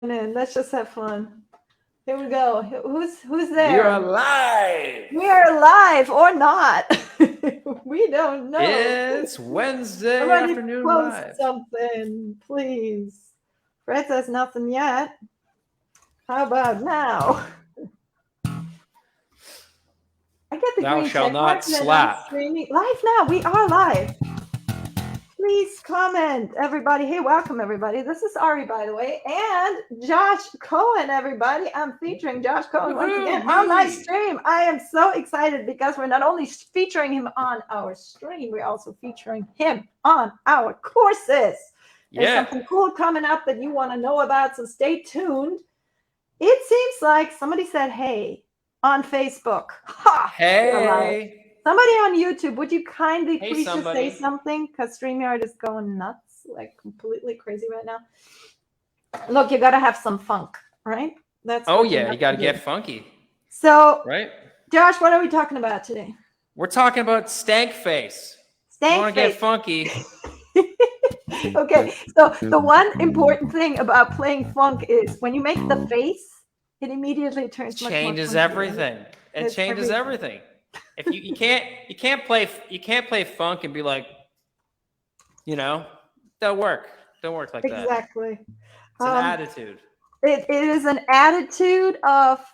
in. Let's just have fun. Here we go. Who's there? You're alive. We are live or not. We don't know. It's Wednesday Somebody afternoon post live. something, please. Fred says nothing yet. How about now? I get the Thou green shall check not mark. They're slap. not streaming live now. We are live. Please comment, everybody. Hey, welcome, everybody. This is Ari, by the way, and Josh Cohen, everybody. I'm featuring Josh Cohen once again on my stream. I am so excited because we're not only featuring him on our stream, we're also featuring him on our courses. There's something cool coming up that you want to know about, so stay tuned. It seems like somebody said, hey, on Facebook. Ha! Hey. Somebody on YouTube, would you kindly Hey, please just somebody. say something? Because StreamYard is going nuts, like completely crazy right now. Look, you got to have some funk, right? That's Oh, yeah, you got to get funky. So, right? Josh, what are we talking about today? We're talking about stank face. Stank you want to face. get funky. Okay, so the one important thing about playing funk is when you make the face, it immediately turns changes much more everything. It changes everything. If you can't play funk and be like, don't work like that. Exactly. It's an attitude. It is an attitude of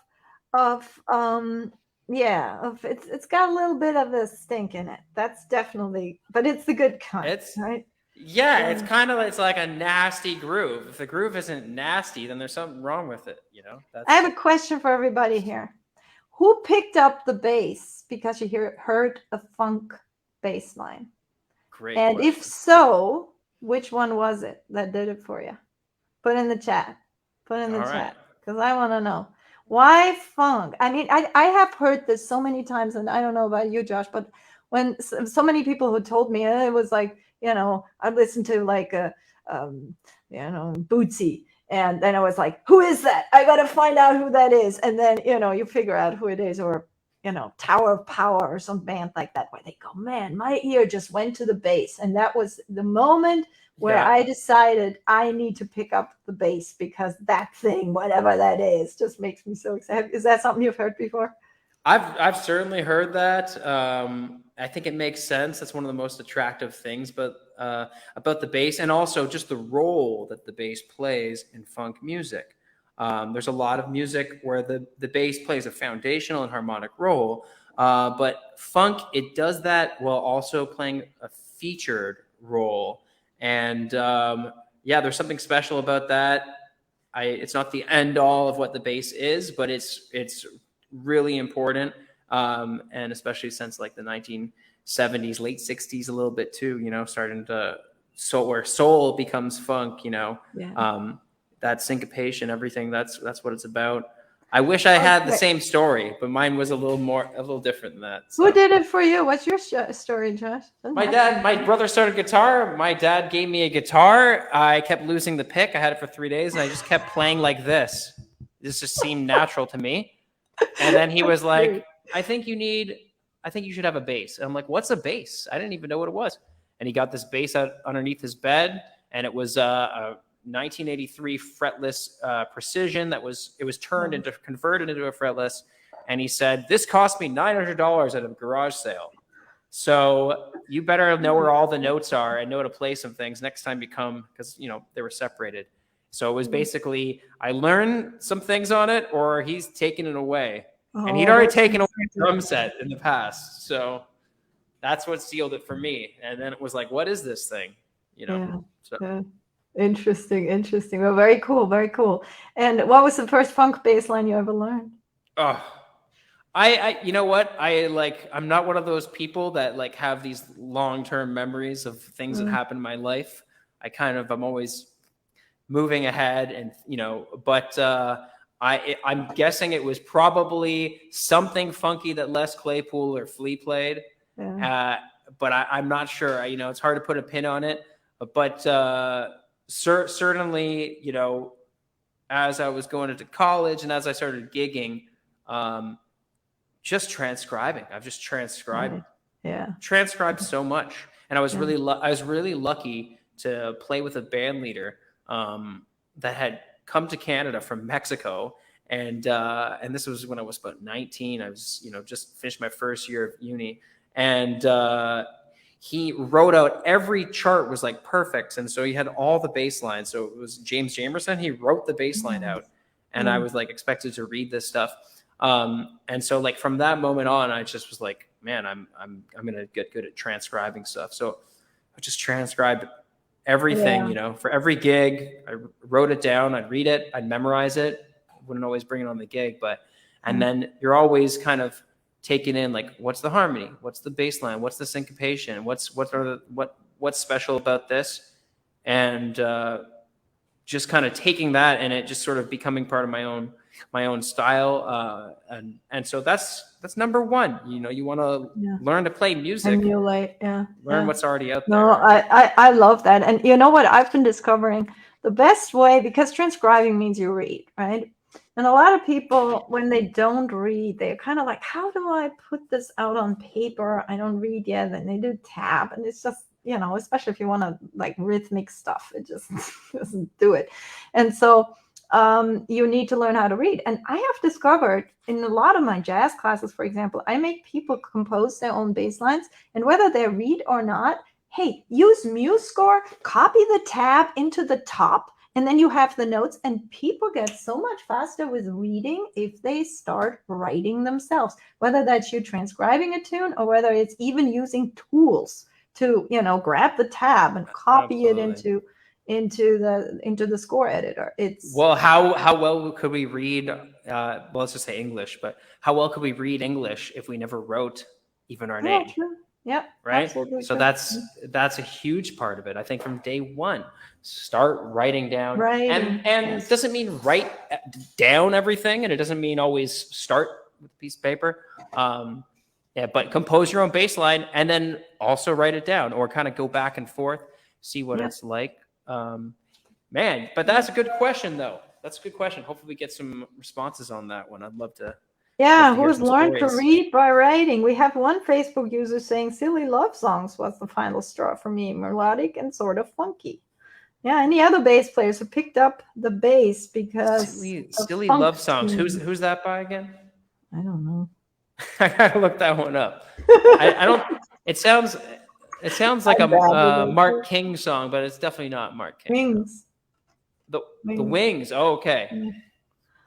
it's got a little bit of a stink in it. That's definitely, but it's the good kind, right? Yeah, it's kind of it's like a nasty groove. If the groove isn't nasty, then there's something wrong with it, I have a question for everybody here. Who picked up the bass because you heard a funk bass line? Great. And question. If so, which one was it that did it for you? Put in the chat. Chat because I want to know why funk. I mean, I have heard this so many times, and I don't know about you, Josh, but when so many people who told me it was like, I listened to like Bootsy. And then I was like, who is that? I got to find out who that is. And then, you figure out who it is, or, Tower of Power or some band like that, where they go, man, my ear just went to the bass. And that was the moment where I decided I need to pick up the bass, because that thing, whatever that is, just makes me so excited. Is that something you've heard before? I've certainly heard that. I think it makes sense. That's one of the most attractive things, about the bass, and also just the role that the bass plays in funk music. There's a lot of music where the bass plays a foundational and harmonic role, but funk, it does that while also playing a featured role. And there's something special about that. It's not the end all of what the bass is, but it's really important, and especially since like the 1970s, late 60s, a little bit too, starting to where soul becomes funk, that syncopation, everything, that's what it's about. I wish I had the same story, but mine was a little different than that. So. Who did it for you? What's your story, Josh? My brother started guitar. My dad gave me a guitar. I kept losing the pick. I had it for 3 days, and I just kept playing like this. This just seemed natural to me. And then he was like, I think you should have a bass. And I'm like, what's a bass? I didn't even know what it was. And he got this bass out underneath his bed, and it was a 1983 fretless Precision it was converted into a fretless. And he said, this cost me $900 at a garage sale. So you better know where all the notes are and know to play some things next time you come, because, they were separated. So it was basically, I learned some things on it, or he's taken it away. And he'd already taken away a drum set in the past. So that's what sealed it for me. And then it was like, what is this thing? Interesting. Well, very cool. And what was the first funk bass line you ever learned? Oh, I you know what? I'm not one of those people that like have these long-term memories of things that happened in my life. I'm always moving ahead, and but I'm guessing it was probably something funky that Les Claypool or Flea played. But I'm not sure. It's hard to put a pin on it. But certainly, as I was going into college and as I started gigging, just transcribing. I've just transcribed. Transcribed so much, and I was really lucky to play with a band leader that had come to Canada from Mexico. And this was when I was about 19. I was, just finished my first year of uni. And he wrote out every chart was like perfect. And so he had all the bass lines. So it was James Jamerson. He wrote the bass line out. And I was like expected to read this stuff. And so like from that moment on, I just was like, man, I'm going to get good at transcribing stuff. So I just transcribed everything, for every gig. I wrote it down. I'd read it. I'd memorize it. Wouldn't always bring it on the gig, and then you're always kind of taking in like, what's the harmony? What's the bass line? What's the syncopation? What's special about this? And just kind of taking that and it just sort of becoming part of my own style. And so that's number one. You want to learn to play music, emulate, learn what's already out there. No, I love that. And you know what I've been discovering? The best way, because transcribing means you read, right? And a lot of people, when they don't read, they're kind of like, how do I put this out on paper? I don't read yet. And they do tab. And it's just, especially if you want to like rhythmic stuff, it just doesn't do it. And so you need to learn how to read. And I have discovered in a lot of my jazz classes, for example, I make people compose their own bass lines. And whether they read or not, hey, use MuseScore, copy the tab into the top, and then you have the notes, and people get so much faster with reading if they start writing themselves, whether that's you transcribing a tune or whether it's even using tools to, grab the tab and copy it into the score editor. How well could we read, let's just say English, but how well could we read English if we never wrote even our name? True. Yeah, right. So that's a huge part of it. I think from day one, start writing down, and it doesn't mean write down everything, and it doesn't mean always start with a piece of paper. But compose your own bass line and then also write it down, or kind of go back and forth, see what it's like. Man, but that's a good question, though. That's a good question. Hopefully, we get some responses on that one. I'd love to. Yeah, who's learned to read by writing? We have one Facebook user saying Silly Love Songs was the final straw for me, melodic and sort of funky. Yeah, any other bass players who picked up the bass because Silly Love Songs. Who's that by again? I don't know. I gotta look that one up. I don't. It sounds like a Mark King song, but it's definitely not Mark King. Wings. The Wings. Oh, okay. Yeah.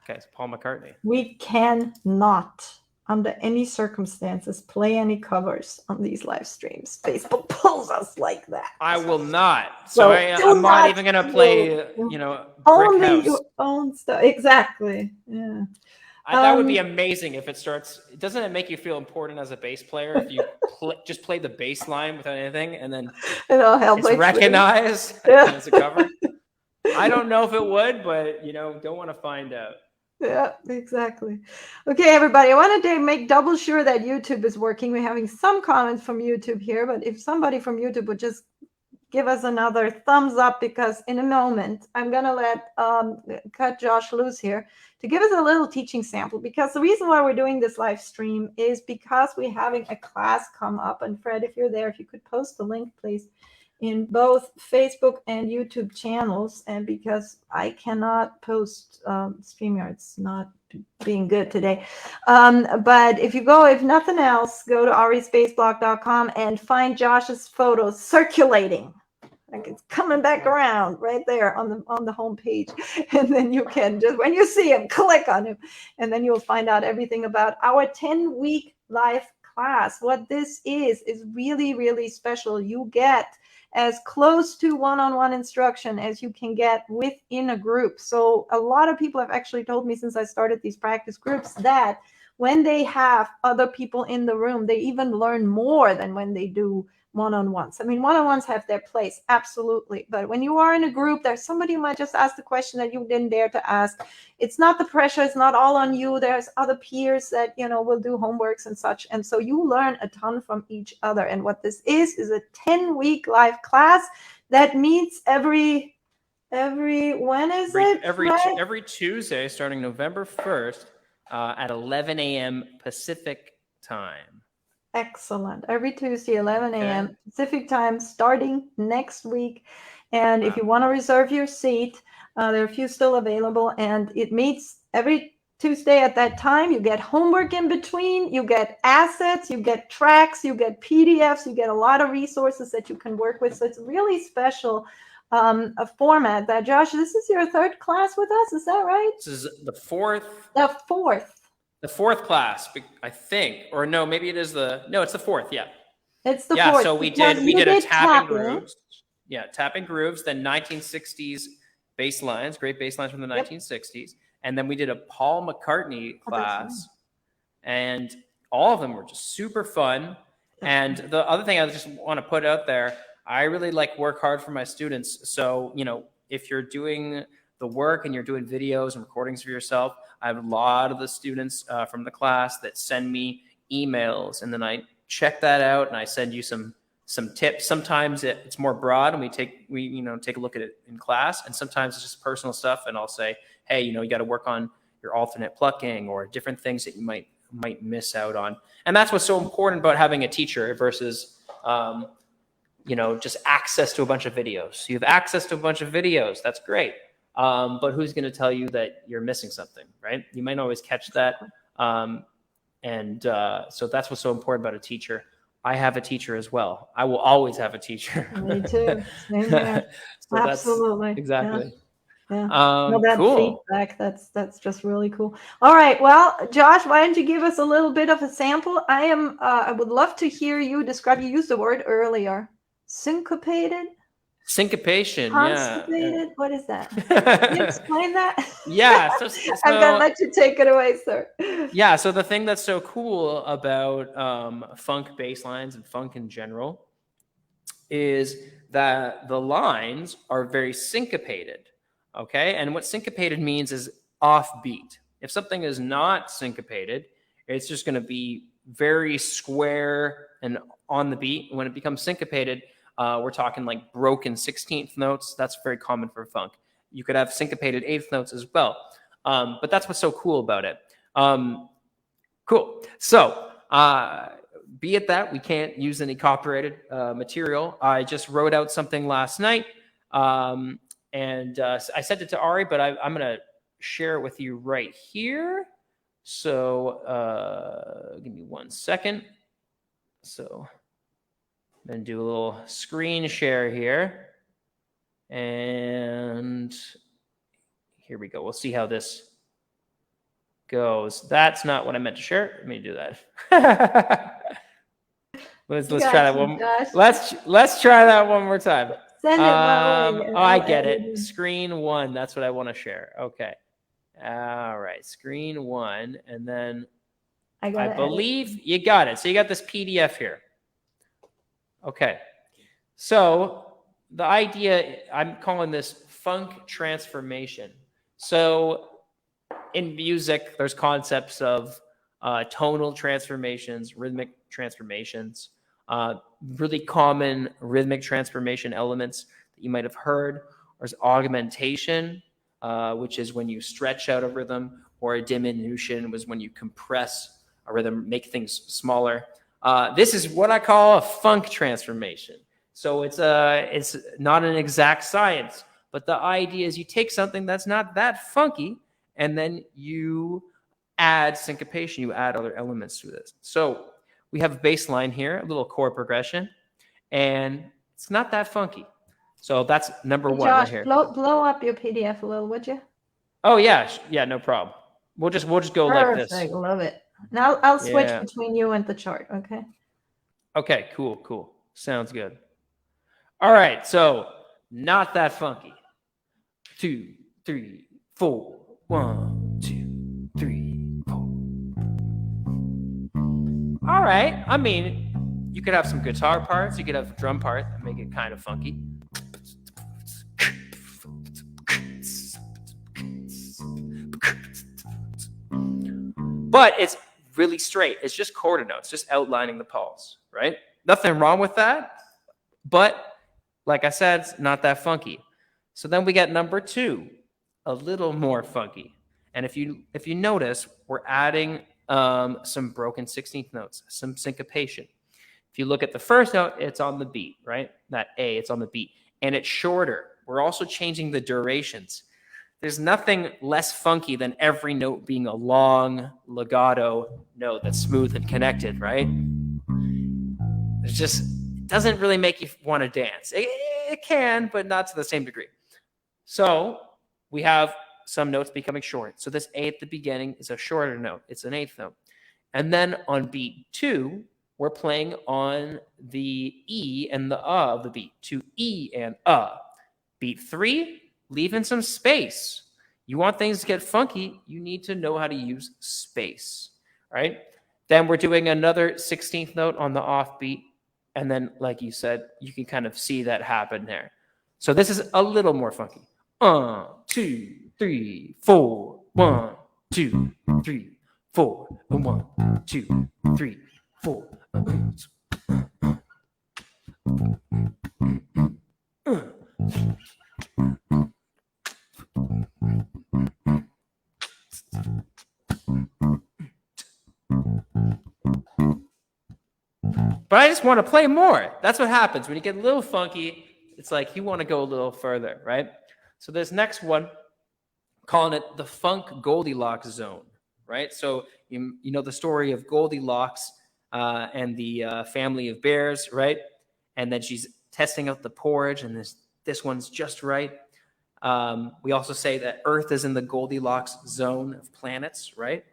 Okay, it's Paul McCartney. We cannot, under any circumstances, play any covers on these live streams. Facebook pulls us like that. I will not. So I'm not even going to play, only Brick House. Your own stuff. Exactly. Yeah. That would be amazing if it starts. Doesn't it make you feel important as a bass player if you just play the bass line without anything and then it's recognized as a cover? I don't know if it would, but don't want to find out. Yeah, exactly. Okay, everybody, I wanted to make double sure that YouTube is working. We're having some comments from YouTube here, but if somebody from YouTube would just give us another thumbs up, because in a moment, I'm going to cut Josh loose here to give us a little teaching sample, because the reason why we're doing this live stream is because we're having a class come up. And Fred, if you're there, if you could post the link, please, in both Facebook and YouTube channels. And because I cannot post StreamYard's not being good today. But if nothing else, go to arispaceblog.com and find Josh's photos circulating. Like it's coming back around right there on the home page. And then you can just, when you see him, click on him. And then you'll find out everything about our 10-week live class. What this is really, really special. You get as close to one-on-one instruction as you can get within a group. So a lot of people have actually told me since I started these practice groups that when they have other people in the room, they even learn more than when they do one-on-ones. I mean, one-on-ones have their place, absolutely. But when you are in a group, there's somebody who might just ask the question that you didn't dare to ask. It's not the pressure. It's not all on you. There's other peers that, will do homeworks and such. And so you learn a ton from each other. And what this is a 10-week live class that meets every when is it? Every Tuesday, starting November 1st at 11 a.m. Pacific time. Excellent. Every Tuesday, 11 a.m. Pacific time, starting next week. And if you want to reserve your seat, There are a few still available, and it meets every Tuesday at that time. You get homework in between, you get assets, you get tracks, you get PDFs, you get a lot of resources that you can work with. So it's really special a format. That Josh, this is your third class with us, is that right? This is the fourth. The fourth Class, I think, or no, maybe it is it's the fourth. Yeah, it's the yeah. fourth. So we did a tapping grooves. Yeah, tapping grooves. Then 1960s bass lines, great bass lines from the 1960s. And then we did a Paul McCartney class, and all of them were just super fun. And the other thing I just want to put out there, I really work hard for my students. So, if you're doing the work and you're doing videos and recordings for yourself, I have a lot of the students from the class that send me emails, and then I check that out and I send you some tips. Sometimes it's more broad and we take a look at it in class, and sometimes it's just personal stuff, and I'll say, hey, you got to work on your alternate plucking or different things that you might miss out on. And that's what's so important about having a teacher versus just access to a bunch of videos. You have access to a bunch of videos, that's great, but who's going to tell you that you're missing something, right? You might not always catch that. So that's what's so important about a teacher. I have a teacher as well. I will always have a teacher. Me too. Same here. So absolutely. Exactly. Yeah. Well, that cool. feedback, that's just really cool. All right. Well, Josh, why don't you give us a little bit of a sample? I would love to hear you describe, you used the word earlier, syncopated. Syncopation, constipated? Yeah. What is that? Can you explain that? Yeah. I'm going to let you take it away, sir. Yeah. So the thing that's so cool about funk bass lines and funk in general is that the lines are very syncopated. Okay. And what syncopated means is offbeat. If something is not syncopated, it's just going to be very square and on the beat. When it becomes syncopated, we're talking broken 16th notes. That's very common for funk. You could have syncopated 8th notes as well. But that's what's so cool about it. Cool. So, be it that we can't use any copyrighted material. I just wrote out something last night. And I sent it to Ari, but I'm going to share it with you right here. So give me 1 second. So I'm going to do a little screen share here. And here we go. We'll see how this goes. That's not what I meant to share. Let me do that. let's try that one. Let's try that one more time. Send it I get it. Screen 1. That's what I want to share. Okay. All right. Screen 1. And then I believe you got it. So you got this PDF here. Okay. So the idea, I'm calling this funk transformation. So in music, there's concepts of tonal transformations, rhythmic transformations. Really common rhythmic transformation elements that you might have heard. There's augmentation, which is when you stretch out a rhythm, or a diminution was when you compress a rhythm, make things smaller. This is what I call a funk transformation. So it's not an exact science, but the idea is you take something that's not that funky, and then you add syncopation, you add other elements to this. So we have a bass line here, a little chord progression, and it's not that funky. So that's number 1 Josh, right here. Blow up your PDF a little, would you? Oh yeah, no problem. We'll just go Perfect. like this. Love it. Now I'll switch between you and the chart. Okay. Okay. Cool. Sounds good. All right. So not that funky. 2, 3, 4. 1, 2, 3, 4. All right. I mean, you could have some guitar parts. You could have drum parts that make it kind of funky. But it's really straight. It's just quarter notes, just outlining the pulse, right? Nothing wrong with that. But like I said, it's not that funky. So then we get number 2, a little more funky. And if you notice, we're adding some broken 16th notes, some syncopation. If you look at the first note, it's on the beat, right? That A, it's on the beat. And it's shorter. We're also changing the durations. There's nothing less funky than every note being a long legato note that's smooth and connected, right? It doesn't really make you want to dance. It can, but not to the same degree. So we have some notes becoming short. So this A at the beginning is a shorter note. It's an eighth note. And then on beat 2, we're playing on the E and the of the beat. To E and Beat 3, leaving some space. You want things to get funky, you need to know how to use space, right? Then we're doing another 16th note on the off beat. And then, like you said, you can kind of see that happen there. So this is a little more funky. 1, 2, 3, 4. 1, 2, 3, 4. 1, 2, 3, 4. But I just want to play more. That's what happens when you get a little funky. It's like you want to go a little further, right? So this next one, calling it the funk Goldilocks zone, right? So you know the story of Goldilocks and the family of bears, right? And then she's testing out the porridge, and this one's just right. We also say that Earth is in the Goldilocks zone of planets, right?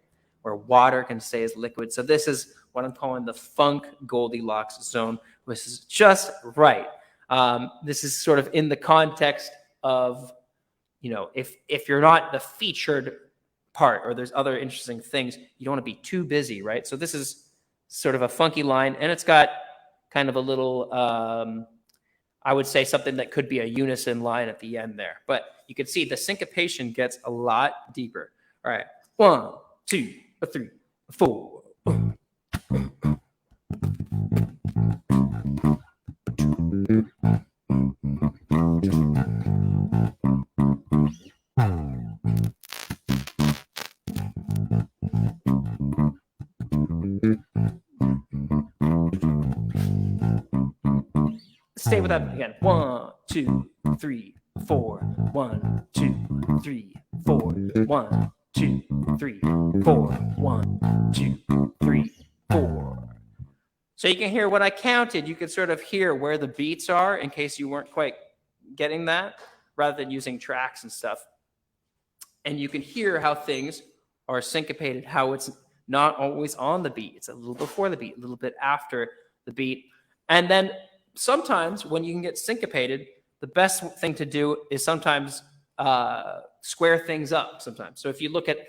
Where water can stay as liquid. So this is what I'm calling the funk Goldilocks zone, which is just right. This is sort of in the context of, if you're not the featured part or there's other interesting things, you don't want to be too busy, right? So this is sort of a funky line, and it's got kind of a little, I would say something that could be a unison line at the end there. But you can see the syncopation gets a lot deeper. All right, 1, 2, 3, 4. Stay with that again. 1, 2, 3, 4. 1, 2, 3, 4. 1, 2, 3, 4. 1, 2, 3, 4. So you can hear what I counted. You can sort of hear where the beats are in case you weren't quite getting that, rather than using tracks and stuff. And you can hear how things are syncopated, how it's not always on the beat. It's a little before the beat, a little bit after the beat. And then sometimes when you can get syncopated, the best thing to do is sometimes square things up sometimes. So if you look at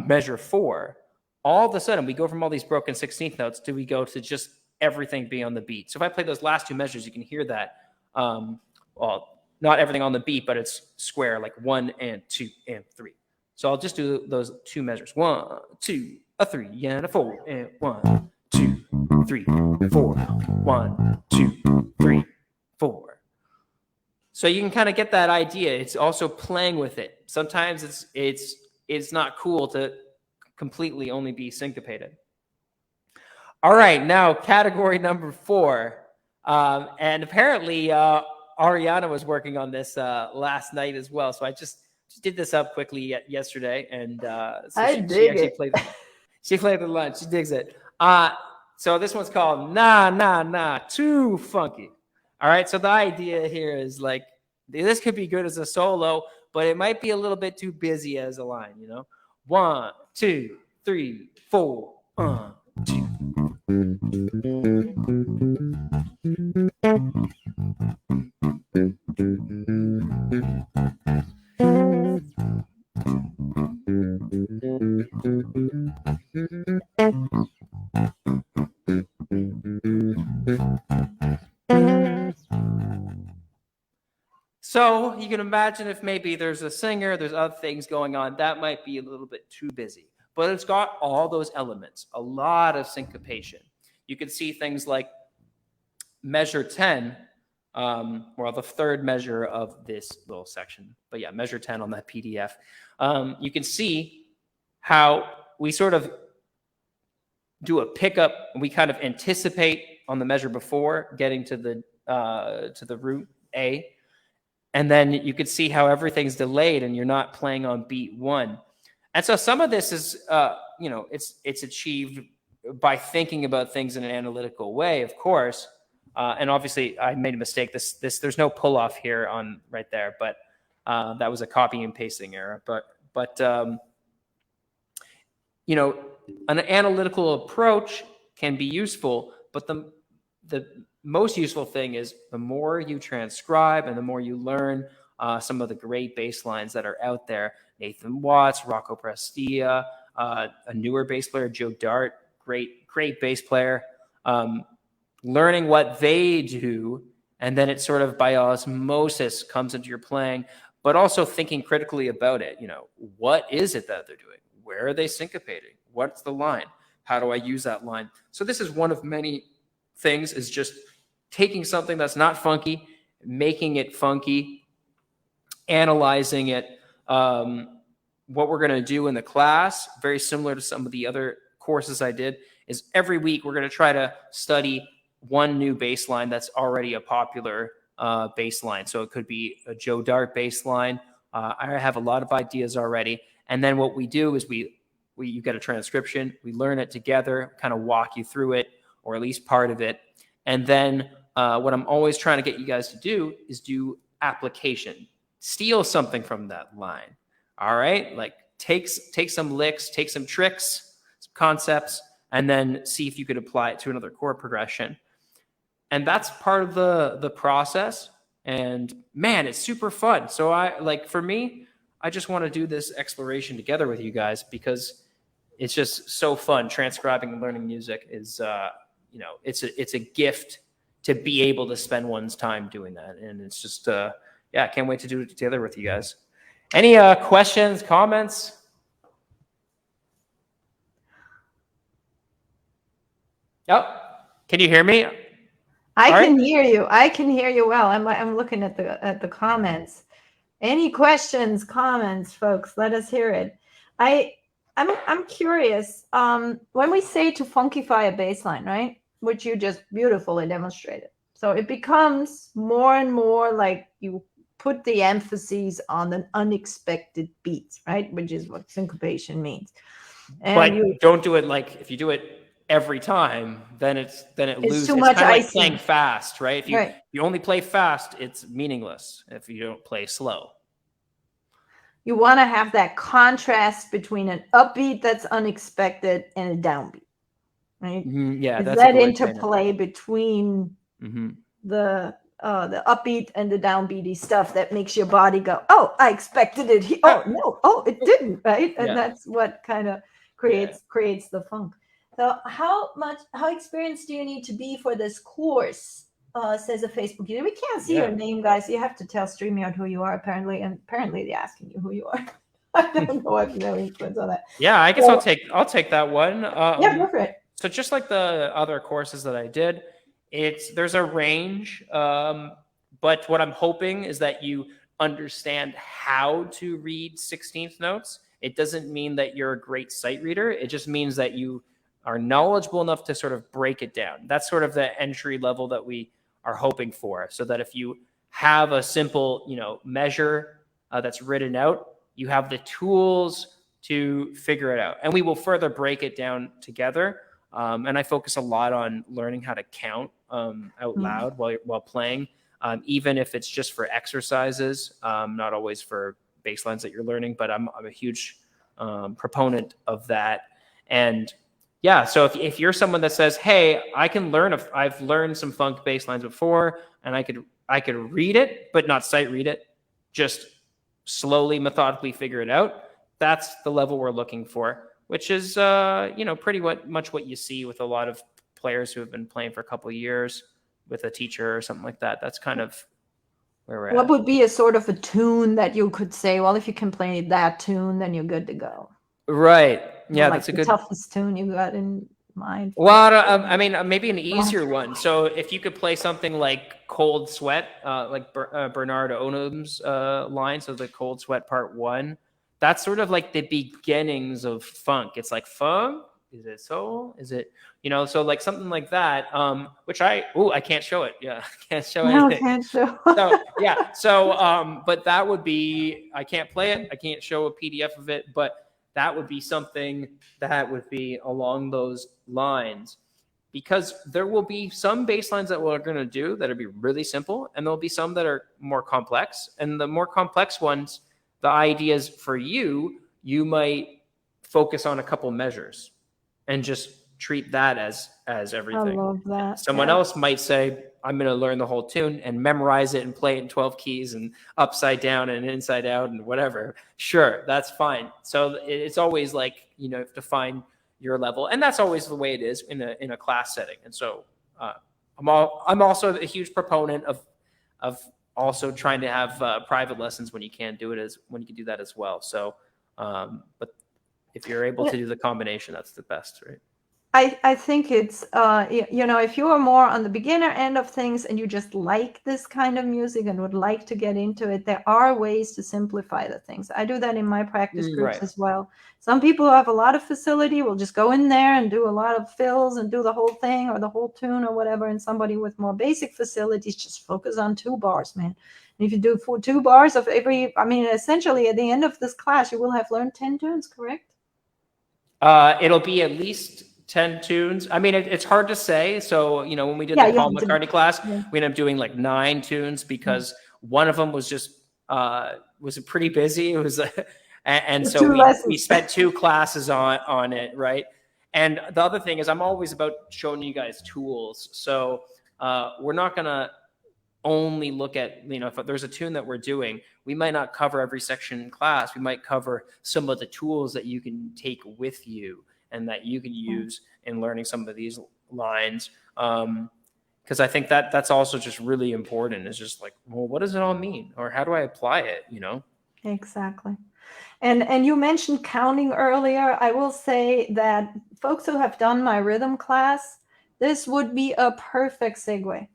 measure 4, all of a sudden we go from all these broken 16th notes to we go to just everything being on the beat. So if I play those last 2 measures, you can hear that. Well, not everything on the beat, but it's square, like 1 and 2 and 3. So I'll just do those 2 measures. 1, 2, a 3 and a 4, and 1, 2, 3, 4. 1, 2, 3, 4. So you can kind of get that idea. It's also playing with it. Sometimes it's not cool to completely only be syncopated. All right, now category number 4. And apparently Ariana was working on this last night as well. So I just did this up quickly yesterday, and so she played the lunch. She digs it. So this one's called Nah, Too Funky. All right, so the idea here is like, this could be good as a solo, but it might be a little bit too busy as a line, 1, 2, 3, 4, 2. So you can imagine if maybe there's a singer, there's other things going on, that might be a little bit too busy. But it's got all those elements, a lot of syncopation. You can see things like measure 10, or the third measure of this little section. But yeah, measure 10 on that PDF. You can see how we sort of do a pickup, and we kind of anticipate on the measure before getting to the root A. And then you could see how everything's delayed and you're not playing on beat one. And so some of this is, it's achieved by thinking about things in an analytical way, of course. And obviously I made a mistake. There's no pull off here on right there, but that was a copy and pasting error. But an analytical approach can be useful, but the most useful thing is the more you transcribe and the more you learn some of the great bass lines that are out there. Nathan Watts, Rocco Prestia, a newer bass player, Joe Dart, great bass player. Learning what they do, and then it sort of by osmosis comes into your playing, but also thinking critically about it. What is it that they're doing? Where are they syncopating? What's the line? How do I use that line? So this is one of many things, is just taking something that's not funky, making it funky, analyzing it. What we're going to do in the class, very similar to some of the other courses I did, is every week we're going to try to study one new bass line that's already a popular bass line. So it could be a Joe Dart bass line. I have a lot of ideas already. And then what we do is you get a transcription, we learn it together, kind of walk you through it, or at least part of it. And then what I'm always trying to get you guys to do is do application. Steal something from that line. All right? Like take some licks, take some tricks, some concepts, and then see if you could apply it to another chord progression. And that's part of the process. And man, it's super fun. So for me, I just want to do this exploration together with you guys because it's just so fun. Transcribing and learning music is, it's a gift to be able to spend one's time doing that. And it's just, I can't wait to do it together with you guys. Any questions, comments? Oh, can you hear me? I can hear you. I can hear you well. I'm looking at the comments. Any questions, comments, folks? Let us hear it. I'm curious. When we say to funkify a bass line, right, which you just beautifully demonstrated, so it becomes more and more like you put the emphasis on an unexpected beat, right, which is what syncopation means. And but don't do it like if you do it every time, then it loses. Too much kind of icing. Like playing fast, right? If you only play fast, it's meaningless if you don't play slow. You want to have that contrast between an upbeat that's unexpected and a downbeat, right? Yeah, that's that interplay between the upbeat and the downbeaty stuff that makes your body go, oh, I expected it. Oh no, oh, it didn't, right? And that's what kind of creates the funk. So how experienced do you need to be for this course? Says a Facebook user. We can't see your name, guys. You have to tell StreamYard who you are, apparently. And apparently they're asking you who you are. I don't know if no influence on that. Yeah, I guess I'll take that one. Go for it. So just like the other courses that I did, there's a range. But what I'm hoping is that you understand how to read 16th notes. It doesn't mean that you're a great sight reader. It just means that you are knowledgeable enough to sort of break it down. That's sort of the entry level that we are hoping for, so that if you have a simple, measure that's written out, you have the tools to figure it out. And we will further break it down together. And I focus a lot on learning how to count out loud while playing, even if it's just for exercises, not always for bass lines that you're learning, but I'm a huge proponent of that. And yeah, so if you're someone that says, hey, I've learned some funk bass lines before, and I could read it, but not sight read it, just slowly, methodically figure it out. That's the level we're looking for, which is, pretty much what you see with a lot of players who have been playing for a couple of years with a teacher or something like that. That's kind of where we're at. What would be a sort of a tune that you could say, well, if you can play that tune, then you're good to go? Right. Yeah, like that's a good toughest tune you got in mind. Well, maybe an easier one. So if you could play something like Cold Sweat, like Bernard Onum's line, so the Cold Sweat Part 1, that's sort of like the beginnings of funk. It's like funk, is it soul? Is it, so like something like that, which I can't show it. Yeah, I can't show No, anything. can't show. So yeah, so but that would be, I can't play it. I can't show a PDF of it, but that would be something that would be along those lines, because there will be some bass lines that we're going to do that'll be really simple, and there'll be some that are more complex. And the more complex ones, the ideas for you might focus on a couple measures and just treat that as everything. I love that. Someone else might say, I'm going to learn the whole tune and memorize it and play it in 12 keys and upside down and inside out and whatever. Sure, that's fine. So it's always like, you have to find your level, and that's always the way it is in a class setting. And so I'm also a huge proponent of also trying to have private lessons when you can do that as well. So, but if you're able to do the combination, that's the best, right? I think it's, if you are more on the beginner end of things and you just like this kind of music and would like to get into it, there are ways to simplify the things. I do that in my practice groups as well. Some people who have a lot of facility will just go in there and do a lot of fills and do the whole thing or the whole tune or whatever. And somebody with more basic facilities just focus on 2 bars, man. And if you do 2 bars of essentially at the end of this class, you will have learned 10 tunes, correct? It'll be at least 10 tunes. I mean, it's hard to say. So, when we did the Paul McCartney class, we ended up doing like 9 tunes because one of them was just, was pretty busy. It was, and so we spent 2 classes on it. Right. And the other thing is I'm always about showing you guys tools. So, we're not going to only look at, if there's a tune that we're doing, we might not cover every section in class. We might cover some of the tools that you can take with you and that you can use in learning some of these lines. Because I think that's also just really important. It's just like, well, what does it all mean? Or how do I apply it, Exactly. And you mentioned counting earlier. I will say that folks who have done my rhythm class, this would be a perfect segue.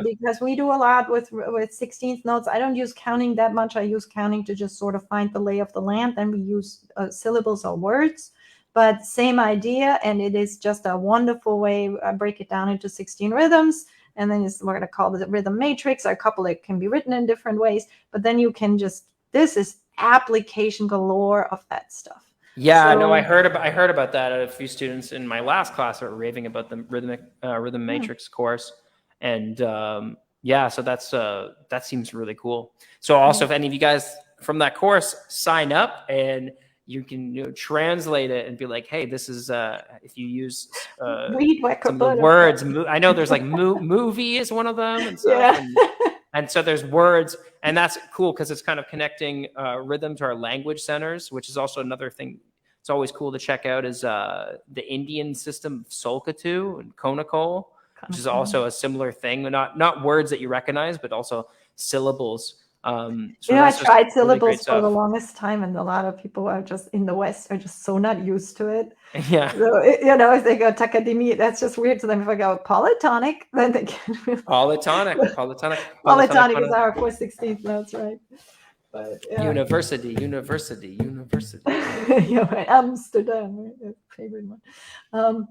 Because we do a lot with 16th notes. I don't use counting that much. I use counting to just sort of find the lay of the land. Then we use syllables or words, but same idea. And it is just a wonderful way. I break it down into 16 rhythms. And then we're going to call it rhythm matrix. Or a couple that can be written in different ways. But then you can this is application galore of that stuff. Yeah, no, I heard about that. A few students in my last class are raving about the rhythm matrix course, and so that seems really cool. So also, if any of you guys from that course sign up, and you can translate it and be like, hey, this is if you use some of the words. I know there's like movie is one of them and stuff. Yeah. And so there's words, and that's cool because it's kind of connecting rhythm to our language centers, which is also another thing. It's always cool to check out is the Indian system of Solkatu and Konakol, which is also a similar thing. Not words that you recognize, but also syllables. I tried syllables for the longest time, and a lot of people are just in the West are just so not used to it. Yeah. So, if they go takadimi, that's just weird to them. If I go polytonic, then they can. Polytonic is our 4/16 notes, right? But, yeah. University. Yeah, right. Amsterdam, right? That's my favorite one.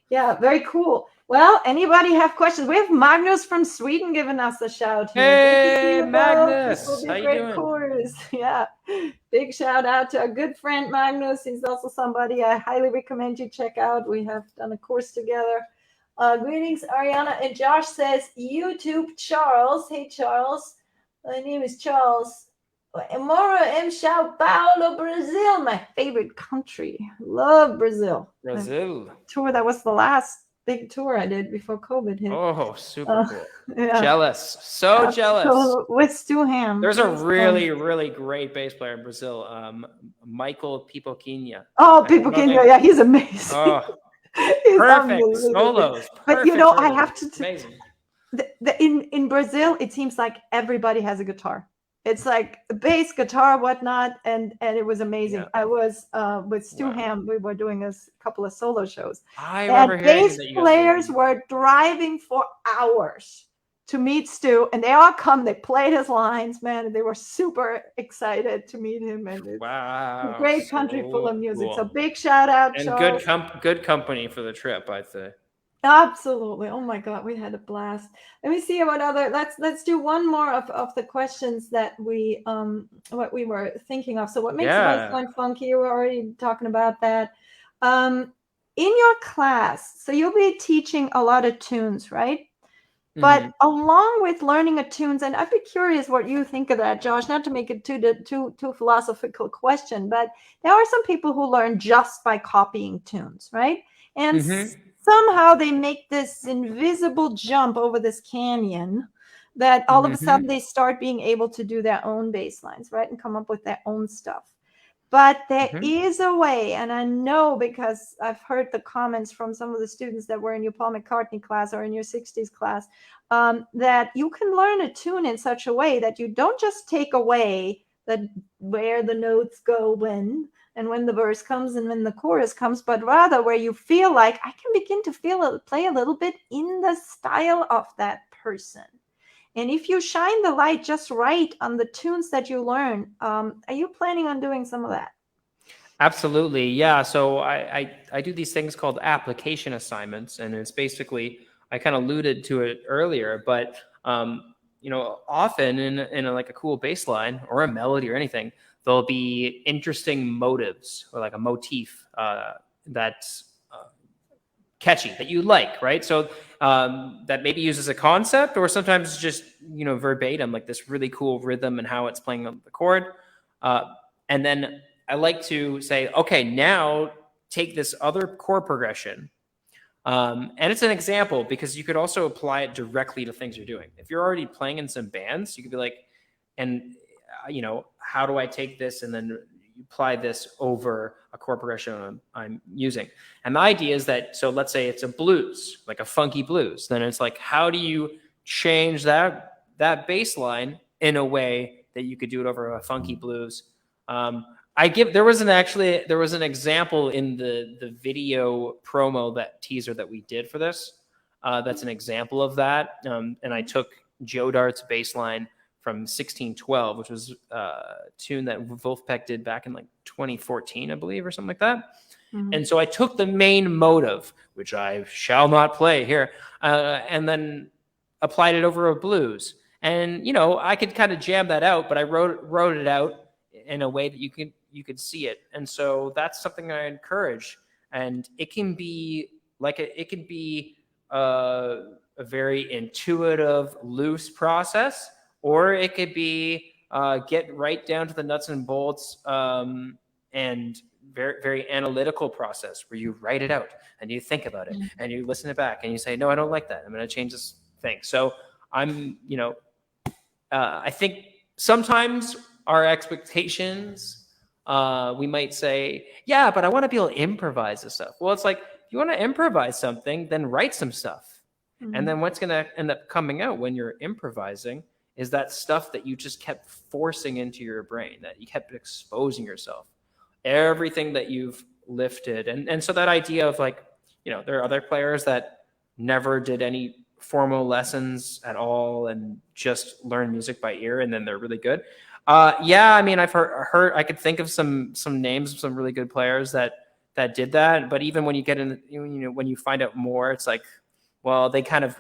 Yeah, very cool. Well, anybody have questions? We have Magnus from Sweden giving us a shout here. Hey, Magnus. How you doing? Course. Yeah. Big shout out to our good friend Magnus. He's also somebody I highly recommend you check out. We have done a course together. Greetings, Ariana. And Josh says, YouTube Charles. Hey, Charles. My name is Charles. Moro em Sao Paulo, Brazil, my favorite country. Love Brazil. Tour, that was the last big tour I did before COVID hit. Oh, super cool. Yeah. Jealous. So jealous. So with Stu Ham. There's a really, really great bass player in Brazil, Michael Pipoquinha. Oh, Pipoquinha. Yeah, he's amazing. Oh, he's perfect solos. But I have to amazing. In Brazil, it seems like everybody has a guitar. It's like bass, guitar, whatnot, and it was amazing. Yeah. I was with Stu Ham. We were doing a couple of solo shows. I remember bass players were driving for hours to meet Stu, and they all come. They played his lines, man, and they were super excited to meet him. And it's a Wow, great country full so of music. So cool. big shout out, And Josh. good company for the trip, I'd say. Absolutely. Oh my God, we had a blast. Let me see what other. Let's do one more of the questions that we what we were thinking of. So what makes the bass line funky? You were already talking about that. In your class, so you'll be teaching a lot of tunes, right? But along with learning a tunes, and I'd be curious what you think of that, Josh. Not to make it too philosophical question, but there are some people who learn just by copying tunes, right? And somehow they make this invisible jump over this canyon that all of a sudden they start being able to do their own bass lines, right? And come up with their own stuff. But there is a way, and I know because I've heard the comments from some of the students that were in your Paul McCartney class or in your 60s class, that you can learn a tune in such a way that you don't just take away where the notes go when, and when the verse comes and when the chorus comes, but rather where you feel like I can begin to play a little bit in the style of that person. And if you shine the light just right on the tunes that you learn, are you planning on doing some of that? Absolutely, yeah. So I do these things called application assignments, and it's basically, I kind of alluded to it earlier, but often in like a cool bass line or a melody or anything, there'll be interesting motives or like a motif that's catchy that you like, right? So that maybe uses a concept, or sometimes just verbatim, like this really cool rhythm and how it's playing on the chord. And then I like to say, okay, now take this other chord progression. And it's an example because you could also apply it directly to things you're doing. If you're already playing in some bands, you could be like, how do I take this and then apply this over a chord progression I'm using? And the idea is that, so let's say it's a blues, like a funky blues. Then it's like, how do you change that bass line in a way that you could do it over a funky blues? There was an example in the video promo, that teaser that we did for this. That's an example of that. And I took Joe Dart's bass line from 1612, which was a tune that Wolfpack did back in like 2014, I believe, or something like that. And so I took the main motive, which I shall not play here, and then applied it over a blues. And I could kind of jam that out, but I wrote it out in a way that you could see it. And so that's something I encourage. And it can be a very intuitive, loose process, or it could be get right down to the nuts and bolts and very, very analytical process where you write it out and you think about it and you listen it back and you say, no, I don't like that. I'm going to change this thing. So I think sometimes our expectations, we might say, yeah, but I want to be able to improvise this stuff. Well, it's like, if you want to improvise something, then write some stuff. And then what's going to end up coming out when you're improvising is that stuff that you just kept forcing into your brain, that you kept exposing yourself, everything that you've lifted. And so that idea of like, there are other players that never did any formal lessons at all and just learn music by ear, and then they're really good. I mean, I've heard, I could think of some names of some really good players that did that. But even when you get in, when you find out more, it's like, well, they kind of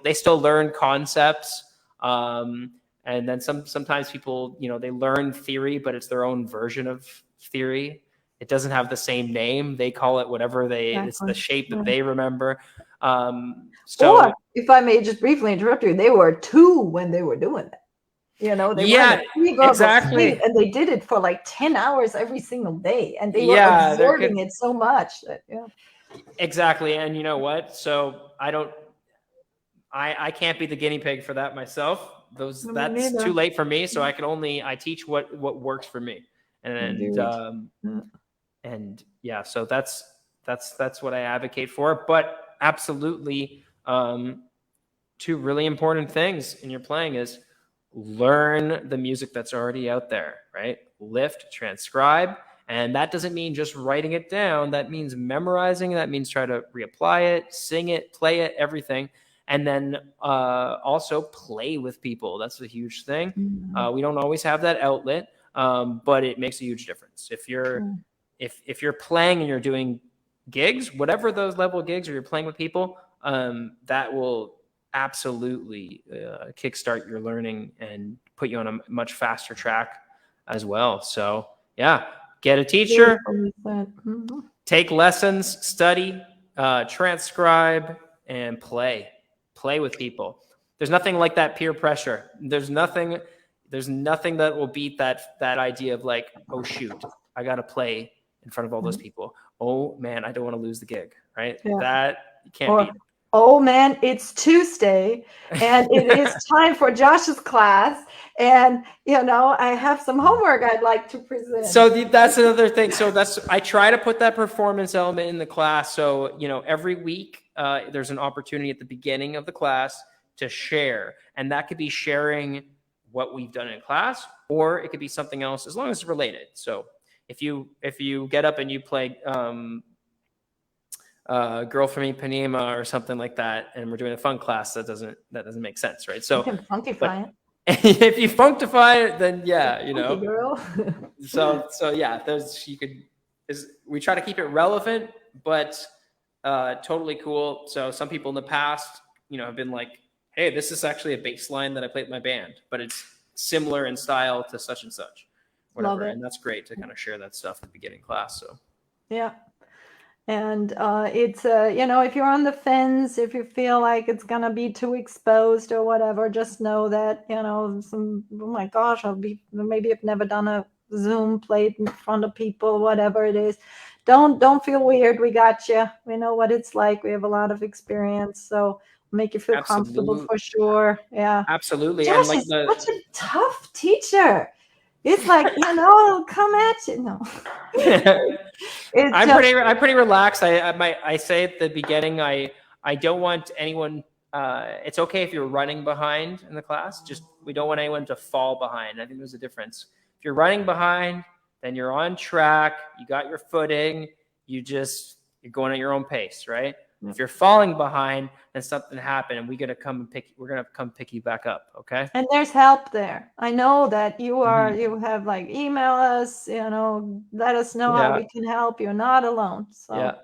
they still learn concepts. And then sometimes people, they learn theory, but it's their own version of theory. It doesn't have the same name. They call it whatever it's the shape that they remember. Or if I may just briefly interrupt you, they were 2 when they were doing it. They were exactly, and they did it for like 10 hours every single day, and they were absorbing it so much that exactly. And you know what? So I can't be the guinea pig for that myself. That's too late for me. So I teach what works for me. And yeah, so that's what I advocate for. But absolutely, 2 really important things in your playing is learn the music that's already out there, right? Lift, transcribe. And that doesn't mean just writing it down. That means memorizing. That means try to reapply it, sing it, play it, everything. And then also play with people. That's a huge thing. We don't always have that outlet, but it makes a huge difference. If you're playing and you're doing gigs, whatever those level gigs, or you're playing with people, that will absolutely kickstart your learning and put you on a much faster track as well. So yeah, get a teacher, take lessons, study, transcribe, and play with people. There's nothing like that peer pressure. There's nothing that will beat that idea of like, oh shoot, I got to play in front of all those people. Oh man, I don't want to lose the gig, right? Yeah. That you can't beat it. Oh man, it's Tuesday and it is time for Josh's class. And, I have some homework I'd like to present. So that's another thing. So I try to put that performance element in the class. So, every week there's an opportunity at the beginning of the class to share. And that could be sharing what we've done in class, or it could be something else, as long as it's related. So if you get up and you play Girl from Ipanema or something like that, and we're doing a funk class, that doesn't make sense, right? So you can funkify it. If you funkify it, then yeah, girl. so yeah, we try to keep it relevant, but totally cool. So some people in the past, have been like, hey, this is actually a bass line that I played with my band, but it's similar in style to such and such, whatever. Love it. And that's great to kind of share that stuff at the beginning class. So yeah. And it's, if you're on the fence, if you feel like it's going to be too exposed or whatever, just know that, oh my gosh, maybe I've never done a Zoom played in front of people, whatever it is. Don't feel weird. We got you. We know what it's like. We have a lot of experience. So make you feel comfortable for sure. Yeah. Absolutely. Josh is such a tough teacher. It's like, it'll come at you. No. I'm pretty relaxed. I say at the beginning, I don't want anyone. It's okay if you're running behind in the class. Just we don't want anyone to fall behind. I think there's a difference. If you're running behind, then you're on track. You got your footing. You're going at your own pace, right? Mm-hmm. If you're falling behind, then something happened, and we're gonna come pick you back up. Okay. And there's help there. I know that you have like email us, let us know how we can help. You're not alone. So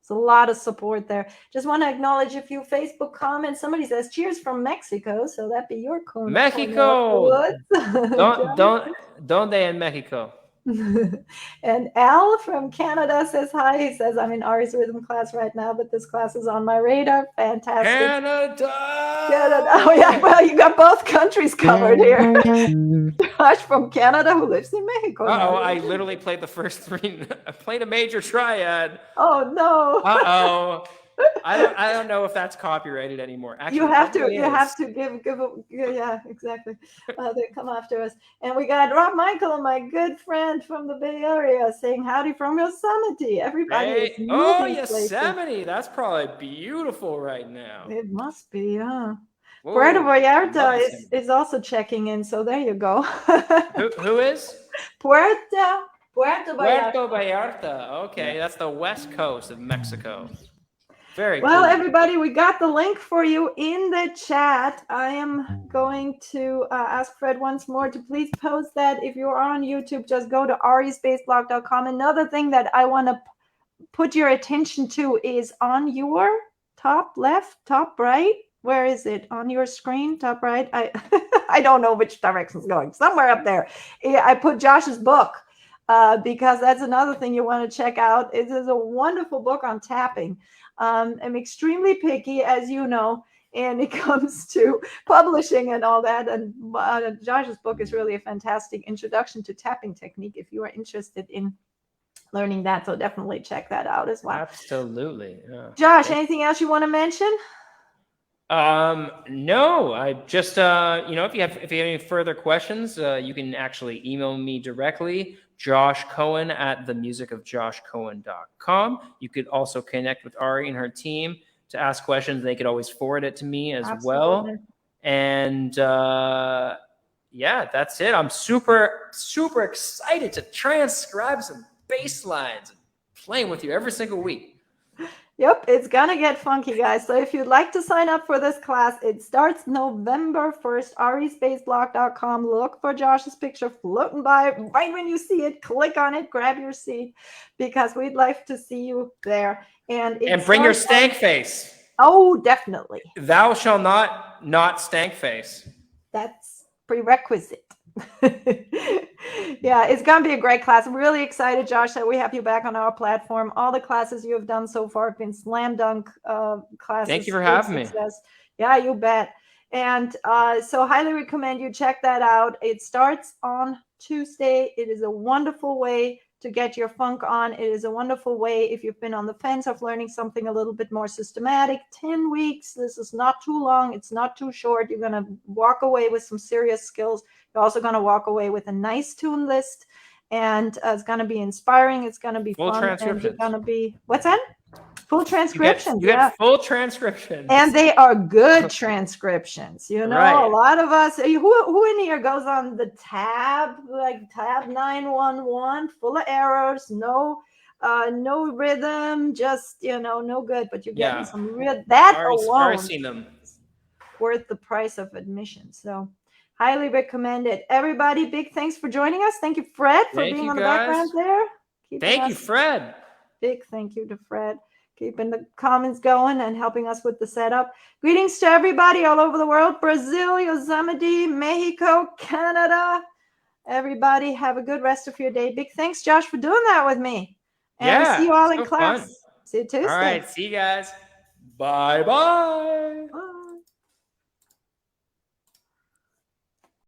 it's a lot of support there. Just want to acknowledge a few Facebook comments. Somebody says cheers from Mexico. So that'd be your corner. Mexico. Don't they in Mexico? And Al from Canada says hi. He says, I'm in Ari's rhythm class right now, but this class is on my radar. Fantastic. Canada. Oh, yeah. Well, you got both countries covered here. Josh from Canada who lives in Mexico. I literally played the first three. I played a major triad. Oh, no. I don't know if that's copyrighted anymore. Actually, you have to give yeah, exactly. They come after us. And we got Rob Michael, my good friend from the Bay Area, saying howdy from Yosemite. Everybody is Yosemite. Places. That's probably beautiful right now. It must be, huh? Puerto Vallarta is also checking in, so there you go. Who is? Puerto Vallarta. Puerto Vallarta. Okay, that's the west coast of Mexico. Very well, cool. Everybody, we got the link for you in the chat. I am going to ask Fred once more to please post that. If you're on YouTube, just go to arispaceblog.com. Another thing that I want to put your attention to is on your top left, top right. Where is it? On your screen, top right? I don't know which direction it's going. Somewhere up there. I put Josh's book because that's another thing you want to check out. It is a wonderful book on tapping. I'm extremely picky, as you know, and it comes to publishing and all that. And Josh's book is really a fantastic introduction to tapping technique if you are interested in learning that. So definitely check that out as well. Absolutely. Yeah. Josh, anything else you want to mention? No, I just, if you have any further questions, you can actually email me directly, Josh Cohen at themusicofjoshcohen.com. You could also connect with Ari and her team to ask questions. They could always forward it to me as well. And, that's it. I'm super, super excited to transcribe some bass lines and playing with you every single week. Yep, it's gonna get funky, guys. So if you'd like to sign up for this class, it starts November 1st. arispaceblog.com. Look for Josh's picture floating by. Right when you see it, click on it, grab your seat, because we'd like to see you there. And bring your stank face. Oh, definitely. Thou shall not stank face. That's prerequisite. Yeah, it's going to be a great class. I'm really excited, Josh, that we have you back on our platform. All the classes you have done so far have been slam dunk classes. Thank you for having me. Yeah, you bet. And so highly recommend you check that out. It starts on Tuesday. It is a wonderful way to get your funk on. It is a wonderful way if you've been on the fence of learning something a little bit more systematic. 10 weeks. This is not too long. It's not too short. You're going to walk away with some serious skills. You're also going to walk away with a nice tune list, and it's going to be inspiring. It's going to be full fun. Transcriptions. And you're going to be, what's that? Full transcriptions. You get full transcriptions. And they are good transcriptions. You know, right. A lot of us, who in here goes on the tab, like tab 911, full of errors, no rhythm, just, no good. But you're getting some real, that alone seen them. worth the price of admission. So highly recommend it. Everybody, big thanks for joining us. Thank you, Fred, for being on the background there. Thank you, Fred. Big thank you to Fred. Keeping the comments going and helping us with the setup. Greetings to everybody all over the world. Brazil, Yosemite, Mexico, Canada. Everybody have a good rest of your day. Big thanks, Josh, for doing that with me. And see you all in class. Fun. See you Tuesday. All right. See you guys. Bye-bye. Bye.